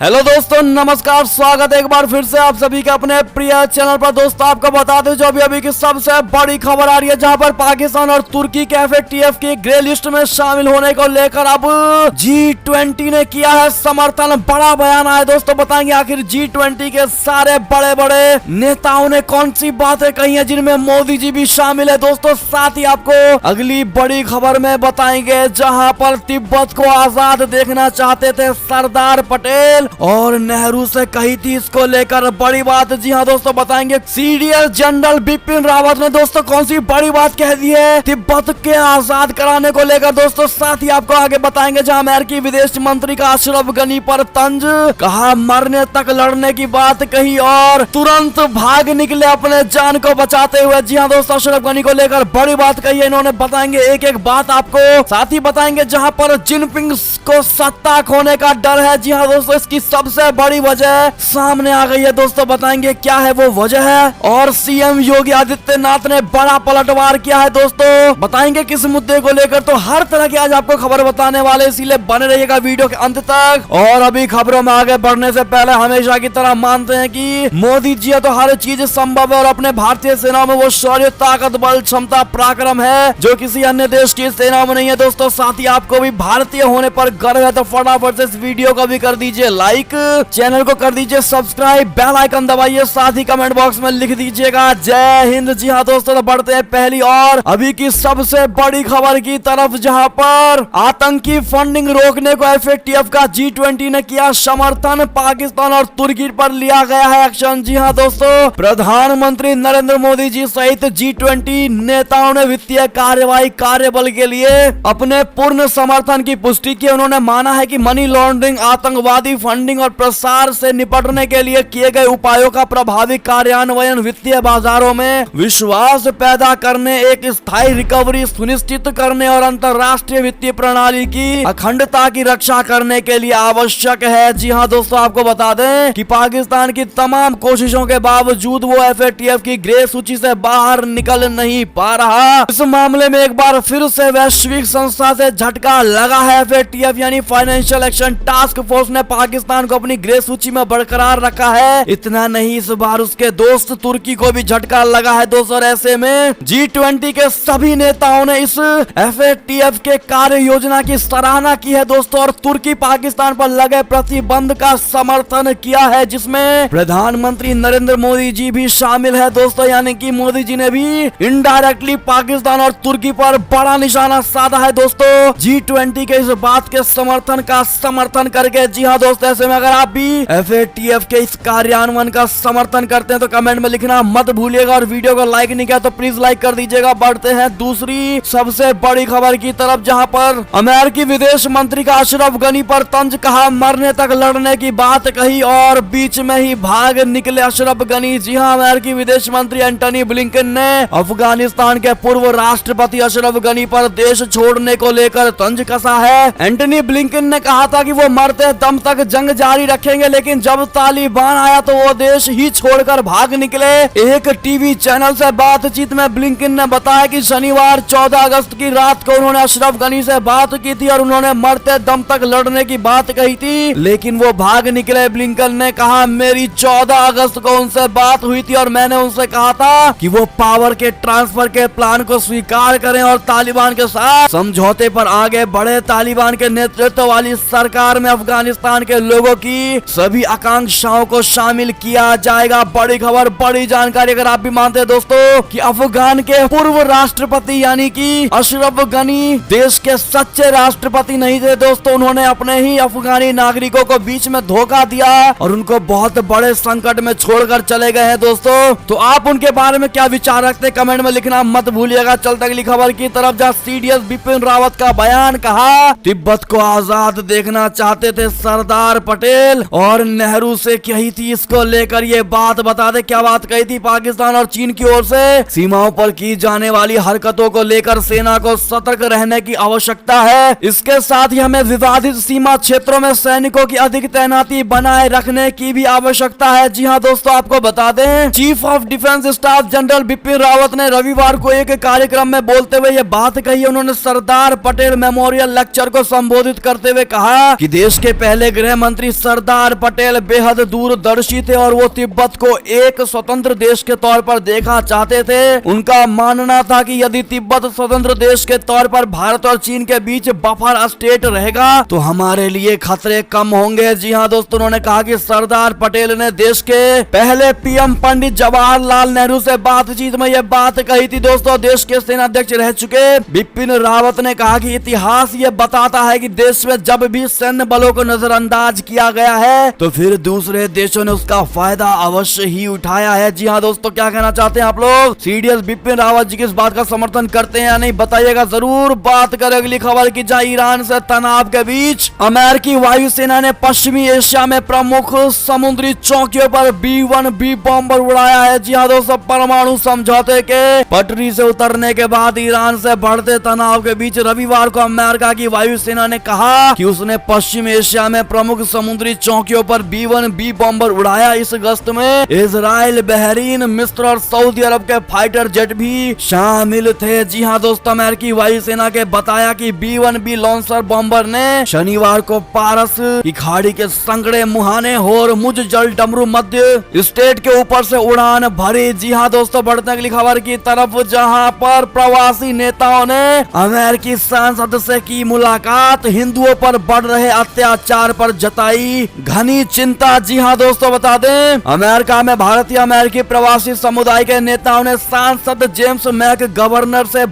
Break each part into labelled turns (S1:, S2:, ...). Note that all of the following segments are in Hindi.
S1: हेलो दोस्तों, नमस्कार। स्वागत है एक बार फिर से आप सभी के अपने प्रिय चैनल पर। दोस्तों आपको बता दें जो अभी की सबसे बड़ी खबर आ रही है, जहां पर पाकिस्तान और तुर्की के FATF की ग्रे लिस्ट में शामिल होने को लेकर अब G20 ने किया है समर्थन। बड़ा बयान आया दोस्तों, बताएंगे आखिर G20 के सारे बड़े बड़े नेताओं ने कौन सी बातें कही है, जिनमें मोदी जी भी शामिल है दोस्तों। साथ ही आपको अगली बड़ी खबर में बताएंगे, जहां पर तिब्बत को आजाद देखना चाहते थे सरदार पटेल और नेहरू से कही थी इसको लेकर बड़ी बात। जी हाँ दोस्तों, बताएंगे CDS जनरल बिपिन रावत ने दोस्तों कौन सी बड़ी बात कह दी है तिब्बत के आजाद कराने को लेकर दोस्तों। साथ ही आपको आगे बताएंगे, जहां अमेरिकी विदेश मंत्री का अशरफ गनी पर तंज, कहा मरने तक लड़ने की बात कही और तुरंत भाग निकले अपने जान को बचाते हुए। जी हाँ दोस्तों, अशरफ गनी को लेकर बड़ी बात कही है इन्होंने, बताएंगे एक एक बात आपको। साथ ही बताएंगे जहां पर जिनपिंग को सत्ता खोने का डर है। जी हाँ दोस्तों, इसकी सबसे बड़ी वजह सामने आ गई है दोस्तों, बताएंगे क्या है वो वजह है। और CM योगी आदित्यनाथ ने बड़ा पलटवार किया है दोस्तों, बताएंगे किस मुद्दे को लेकर। तो हर तरह की आज आपको खबर बताने वाले, इसीलिए बने रहिएगा वीडियो के अंत तक। और अभी खबरों में आगे बढ़ने से पहले हमेशा की तरह मानते हैं कि मोदी जी तो हर चीज संभव है और अपने भारतीय सेना में वो शौर्य, ताकत, बल, क्षमता, पराक्रम है जो किसी अन्य देश की सेना में नहीं है दोस्तों। साथ ही आपको भी भारतीय होने पर गर्व है, तो फटाफट से इस वीडियो को भी कर दीजिए लाइक, चैनल को कर दीजिए सब्सक्राइब, बेल आइकन दबाइए, साथ ही कमेंट बॉक्स में लिख दीजिएगा जय हिंद। जी हाँ दोस्तों, तो बढ़ते हैं पहली और अभी की सबसे बड़ी खबर की तरफ, जहां पर आतंकी फंडिंग रोकने को FATF का G20 ने किया समर्थन। पाकिस्तान और तुर्की पर लिया गया है एक्शन। जी हाँ दोस्तों, प्रधानमंत्री नरेंद्र मोदी जी सहित G20 नेताओं ने वित्तीय कार्यवाही कार्यबल के लिए अपने पूर्ण समर्थन की पुष्टि की। उन्होंने माना है कि मनी लॉन्ड्रिंग, आतंकवादी फंडिंग और प्रसार से निपटने के लिए किए गए उपायों का प्रभावी कार्यान्वयन वित्तीय बाजारों में विश्वास पैदा करने, एक स्थायी रिकवरी सुनिश्चित करने और अंतर्राष्ट्रीय वित्तीय प्रणाली की अखंडता की रक्षा करने के लिए आवश्यक है। जी हाँ दोस्तों, आपको बता दें कि पाकिस्तान की तमाम कोशिशों के बावजूद वो FATF की ग्रे सूची से बाहर निकल नहीं पा रहा। इस मामले में एक बार फिर से वैश्विक संस्था से झटका लगा है। FATF यानी फाइनेंशियल एक्शन टास्क फोर्स ने पाकिस्तान को अपनी ग्रे सूची में बरकरार रखा है। इतना नहीं, इस बार उसके दोस्त तुर्की को भी झटका लगा है दोस्तों। ऐसे में G20 के सभी नेताओं ने इस FATF के कार्य योजना की सराहना की है दोस्तों, और तुर्की पाकिस्तान पर लगे प्रतिबंध का समर्थन किया है, जिसमें प्रधानमंत्री नरेंद्र मोदी जी भी शामिल है दोस्तों। यानी कि मोदी जी ने भी इनडायरेक्टली पाकिस्तान और तुर्की पर बड़ा निशाना साधा है दोस्तों G20 के इस बात के समर्थन करके। जी हाँ दोस्तों, ऐसे में अगर आप भी FATF के इस कार्यान्वयन का समर्थन करते हैं तो कमेंट में लिखना मत भूलिएगा, और वीडियो को लाइक नहीं किया तो प्लीज लाइक कर दीजिएगा। बढ़ते हैं दूसरी सबसे बड़ी खबर की तरफ, जहां पर अमेरिकी विदेश मंत्री का अशरफ गनी पर तंज, कहा मरने तक लड़ने की बात कही और बीच में ही भाग निकले अशरफ गनी। जी हाँ, अमेरिकी विदेश मंत्री एंटनी ब्लिंकन ने अफगानिस्तान के पूर्व राष्ट्रपति अशरफ गनी पर देश छोड़ने को लेकर तंज कसा है। एंटनी ब्लिंकन ने कहा था कि वो मरते दम तक जंग जारी रखेंगे, लेकिन जब तालिबान आया तो वो देश ही छोड़कर भाग निकले। एक टीवी चैनल से बातचीत में ब्लिंकन ने बताया कि शनिवार 14 अगस्त की रात को उन्होंने अशरफ गनी से बात की थी और उन्होंने मरते दम तक लड़ने की बात कही थी, लेकिन वो भाग निकले। ब्लिंकन ने कहा मेरी 14 अगस्त को उनसे बात हुई थी और मैंने उनसे कहा था कि वो पावर के ट्रांसफर के प्लान को स्वीकार करें और तालिबान के साथ समझौते पर आगे बढ़े। तालिबान के नेतृत्व वाली सरकार में अफगानिस्तान के लोगों की सभी आकांक्षाओं को शामिल किया जाएगा। बड़ी खबर, बड़ी जानकारी। अगर आप भी मानते हैं दोस्तों कि अफगान के पूर्व राष्ट्रपति यानी कि अशरफ गनी देश के सच्चे राष्ट्रपति नहीं थे दोस्तों, उन्होंने अपने ही अफगानी नागरिकों को बीच में धोखा दिया और उनको बहुत बड़े संकट में छोड़कर चले गए हैं दोस्तों। तो आप उनके बारे में क्या विचार रखते हैं कमेंट में लिखना मत भूलिएगा। चलते अगली खबर की तरफ, जहां CDS बिपिन रावत का बयान, कहा तिब्बत को आजाद देखना चाहते थे सरदार पटेल और नेहरू से कही थी इसको लेकर ये बात। बता दे क्या बात कही थी। पाकिस्तान और चीन की ओर से सीमाओं पर की जाने वाली हरकतों को लेकर सेना को सतर्क रहने की आवश्यकता है। इसके साथ ही हमें विवादित सीमा क्षेत्रों में सैनिकों की अधिक तैनाती बनाए रखने की भी आवश्यकता है। जी हाँ दोस्तों, आपको बता दें chief of defence staff general Bipin Rawat ने रविवार को एक कार्यक्रम में बोलते हुए ये बात कही। उन्होंने सरदार पटेल मेमोरियल लेक्चर को संबोधित करते हुए कहा कि देश के पहले गृह मुख्यमंत्री सरदार पटेल बेहद दूरदर्शी थे और वो तिब्बत को एक स्वतंत्र देश के तौर पर देखा चाहते थे। उनका मानना था कि यदि तिब्बत स्वतंत्र देश के तौर पर भारत और चीन के बीच बफर स्टेट रहेगा तो हमारे लिए खतरे कम होंगे। जी हाँ दोस्तों, उन्होंने कहा कि सरदार पटेल ने देश के पहले पीएम पंडित जवाहरलाल नेहरू से बातचीत में यह बात कही थी। दोस्तों, देश के सेनाध्यक्ष रह चुके बिपिन रावत ने कहा कि इतिहास ये बताता है कि देश में जब भी सैन्य बलों को नजरअंदाज किया गया है तो फिर दूसरे देशों ने उसका फायदा अवश्य ही उठाया है। जी हाँ दोस्तों, क्या कहना चाहते हैं आप लोग? सीडीएस बिपिन रावत जी की इस बात का समर्थन करते हैं या नहीं, बताइएगा जरूर। बात करें अगली खबर की, जहां ईरान से तनाव के बीच अमेरिकी वायुसेना ने पश्चिमी एशिया में प्रमुख समुद्री चौकियों पर B-1B बॉम्बर उड़ाया है। जी हाँ दोस्तों, परमाणु समझौते के पटरी से उतरने के बाद ईरान से बढ़ते तनाव के बीच रविवार को अमेरिका की वायुसेना ने कहा कि उसने पश्चिम एशिया में प्रमुख समुद्री चौकियों पर B-1B बॉम्बर उड़ाया। इस गश्त में इजराइल, बहरीन, मिस्र और सऊदी अरब के फाइटर जेट भी शामिल थे। जी हाँ दोस्तों, अमेरिकी वायुसेना के बताया कि B-1B लॉन्चर बॉम्बर ने शनिवार को पारस की खाड़ी के संकड़े मुहाने होरमुज जल डमरू मध्य स्टेट के ऊपर से उड़ान भरी। जी हाँ दोस्तों, बढ़ते अगली खबर की तरफ, जहां पर प्रवासी नेताओं ने अमेरिकी सांसद से की मुलाकात, हिंदुओं पर बढ़ रहे अत्याचार पर जताई घनी चिंता। जी हाँ दोस्तों, बता दें अमेरिका में भारतीय अमेरिकी प्रवासी समुदाय के नेताओं ने सांसद जेम्स मैक गवर्नर से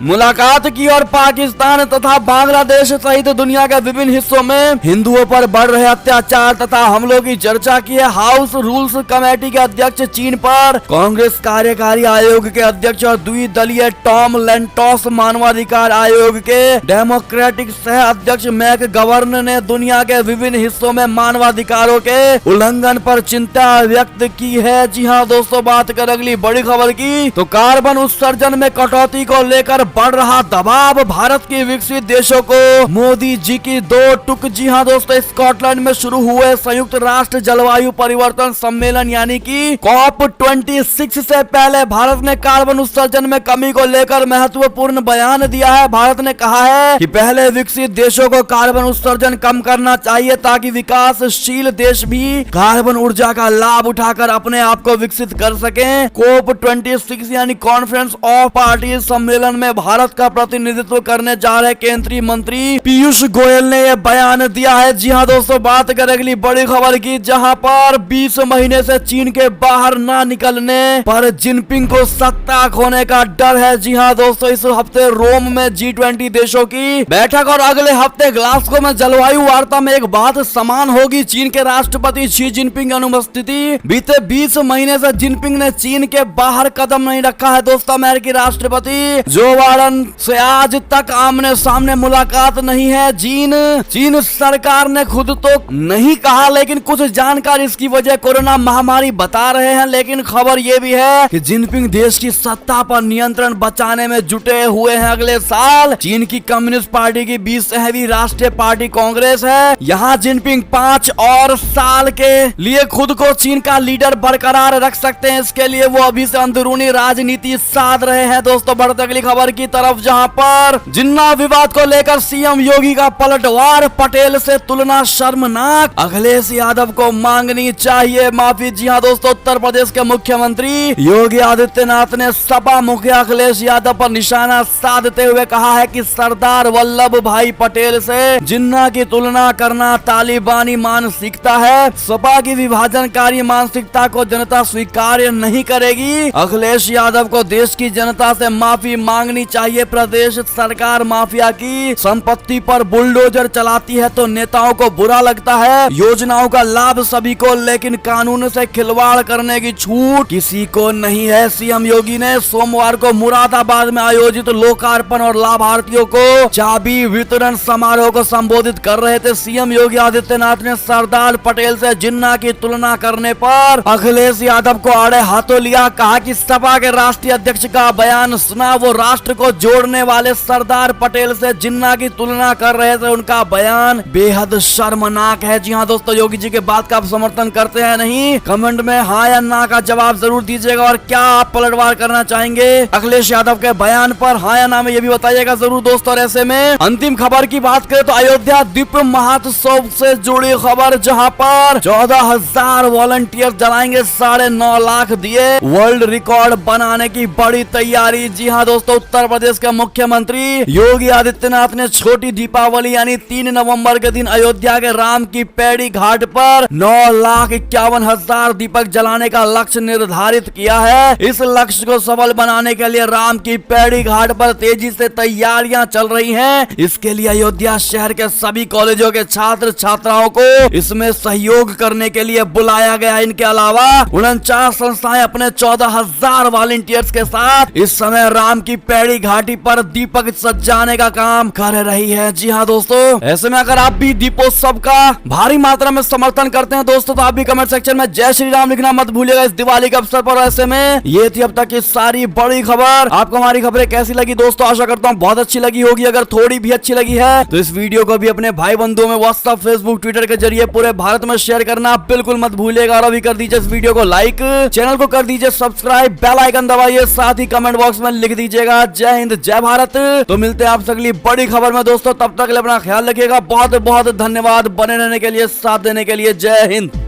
S1: मुलाकात की और पाकिस्तान तथा बांग्लादेश सहित दुनिया के विभिन्न हिस्सों में हिंदुओं पर बढ़ रहे अत्याचार तथा हमलों की चर्चा की है। हाउस रूल्स कमेटी के अध्यक्ष, चीन पर कांग्रेस कार्यकारी आयोग के अध्यक्ष और द्विदलीय टॉम लेंटोस मानवाधिकार आयोग के डेमोक्रेटिक सह अध्यक्ष मैक गवर्नर ने दुनिया के विभिन्न हिस्सों में मानवाधिकारों के उल्लंघन पर चिंता व्यक्त की है। जी हाँ दोस्तों, बात कर अगली बड़ी खबर की, तो कार्बन उत्सर्जन में कटौती को लेकर बढ़ रहा दबाव, भारत के विकसित देशों को मोदी जी की दो टुक। जी हाँ दोस्तों, स्कॉटलैंड में शुरू हुए संयुक्त राष्ट्र जलवायु परिवर्तन सम्मेलन यानी कि COP26 से पहले भारत ने कार्बन उत्सर्जन में कमी को लेकर महत्वपूर्ण बयान दिया है। भारत ने कहा है कि पहले विकसित देशों को कार्बन उत्सर्जन कम करना चाहिए ताकि विकासशील देश भी कार्बन ऊर्जा का लाभ उठाकर अपने आप को विकसित कर सकें। COP26 यानी कॉन्फ्रेंस ऑफ पार्टी सम्मेलन में भारत का प्रतिनिधित्व करने जा रहे केंद्रीय मंत्री पीयूष गोयल ने यह बयान दिया है। जी हाँ दोस्तों, बात करें अगली बड़ी खबर की, जहां पर 20 महीने से चीन के बाहर ना निकलने पर जिनपिंग को सत्ता खोने का डर है। जी हाँ दोस्तों, इस हफ्ते रोम में G20 देशों की बैठक और अगले हफ्ते ग्लासगो में जलवायु वार्ता में एक बात समान होगी। चीन के राष्ट्रपति शी जिनपिंग की अनुपस्थिति, बीते 20 महीने से जिनपिंग ने चीन के बाहर कदम नहीं रखा है। दोस्तों, अमेरिकी राष्ट्रपति जो बाइडेन से आज तक आमने सामने मुलाकात नहीं है। चीन सरकार ने खुद तो नहीं कहा, लेकिन कुछ जानकार इसकी वजह कोरोना महामारी बता रहे हैं। लेकिन खबर ये भी है कि जिनपिंग देश की सत्ता पर नियंत्रण बचाने में जुटे हुए हैं। अगले साल चीन की कम्युनिस्ट पार्टी की 20वीं राष्ट्रीय पार्टी कांग्रेस है। यहाँ जिनपिंग 5 और साल के लिए खुद को चीन का लीडर बरकरार रख सकते हैं। इसके लिए वो अभी से अंदरूनी राजनीति साध रहे हैं। दोस्तों, बढ़ते अगली खबर की तरफ, जहां पर जिन्ना विवाद को लेकर सीएम योगी का पलटवार, पटेल से तुलना शर्मनाक, अखिलेश यादव को मांगनी चाहिए माफी। जी हाँ दोस्तों, उत्तर प्रदेश के मुख्यमंत्री योगी आदित्यनाथ ने सपा मुखिया अखिलेश यादव पर निशाना साधते हुए कहा है कि सरदार वल्लभ भाई पटेल से जिन्ना की तुलना करना तालिबानी मानसिकता है। सपा की विभाजनकारी मानसिकता को जनता स्वीकार नहीं करेगी। अखिलेश यादव को देश की जनता से माफी मांगनी चाहिए। प्रदेश सरकार माफिया की संपत्ति पर बुलडोजर चलाती है तो नेताओं को बुरा लगता है। योजनाओं का लाभ सभी को, लेकिन कानून से खिलवाड़ करने की छूट किसी को नहीं है। सीएम योगी ने सोमवार को मुरादाबाद में आयोजित लोकार्पण और लाभार्थियों को चाबी वितरण समारोह को संबोधित कर रहे थे। सीएम योगी आदित्यनाथ ने सरदार पटेल से जिन्ना की तुलना करने पर अखिलेश यादव को आड़े हाथों लिया। कहा कि सपा के राष्ट्रीय अध्यक्ष का बयान सुना, वो राष्ट्र को जोड़ने वाले सरदार पटेल से जिन्ना की तुलना कर रहे थे, उनका बयान बेहद शर्मनाक है। जी हाँ दोस्तों, योगी जी के बात का आप समर्थन करते हैं नहीं? कमेंट में हाँ या ना का जवाब जरूर दीजिएगा। और क्या आप पलटवार करना चाहेंगे अखिलेश यादव के बयान पर? हाँ या ना में ये भी बताइएगा जरूर दोस्तों। और ऐसे में अंतिम खबर की बात करें तो अयोध्या द्वीप महोत्सव दीपोत्सव से जुड़ी खबर, जहां पर 14,000 वॉलंटियर जलाएंगे 9.5 लाख दिए, वर्ल्ड रिकॉर्ड बनाने की बड़ी तैयारी। जी हाँ दोस्तों, उत्तर प्रदेश के मुख्यमंत्री योगी आदित्यनाथ ने छोटी दीपावली यानी 3 नवंबर के दिन अयोध्या के राम की पैड़ी घाट पर 9,51,000 दीपक जलाने का लक्ष्य निर्धारित किया है। इस लक्ष्य को सफल बनाने के लिए राम की पैड़ी घाट पर तेजी से तैयारियां चल रही हैं। इसके लिए अयोध्या शहर के सभी कॉलेजों के छात्र छात्राओं को इसमें सहयोग करने के लिए बुलाया गया। इनके अलावा 49 संस्थाएं अपने 14,000 वॉलंटियर्स के साथ इस समय राम की पैड़ी घाटी पर दीपक सजाने का काम कर रही है। जी हाँ दोस्तों, ऐसे में अगर आप भी दीपोत्सव का भारी मात्रा में समर्थन करते हैं दोस्तों, तो आप भी कमेंट सेक्शन में जय श्री राम लिखना मत भूलिएगा इस दिवाली के अवसर पर। ऐसे में ये थी अब तक की सारी बड़ी खबर। आपको हमारी खबरें कैसी लगी दोस्तों? आशा करता हूँ बहुत अच्छी लगी होगी। अगर थोड़ी भी अच्छी लगी है तो इस वीडियो को भी अपने भाई बंधुओं में व्हाट्सएप, फेसबुक, ट्विटर के जरिए पूरे भारत में शेयर करना बिल्कुल मत भूलिएगा। और अभी कर दीजिए इस वीडियो को लाइक, चैनल को कर दीजिए सब्सक्राइब, बेल आइकन दबाइए, साथ ही कमेंट बॉक्स में लिख दीजिएगा जय हिंद जय भारत। तो मिलते हैं आपसे अगली बड़ी खबर में दोस्तों, तब तक अपना ख्याल रखिएगा। बहुत बहुत धन्यवाद बने रहने के लिए, साथ देने के लिए। जय हिंद।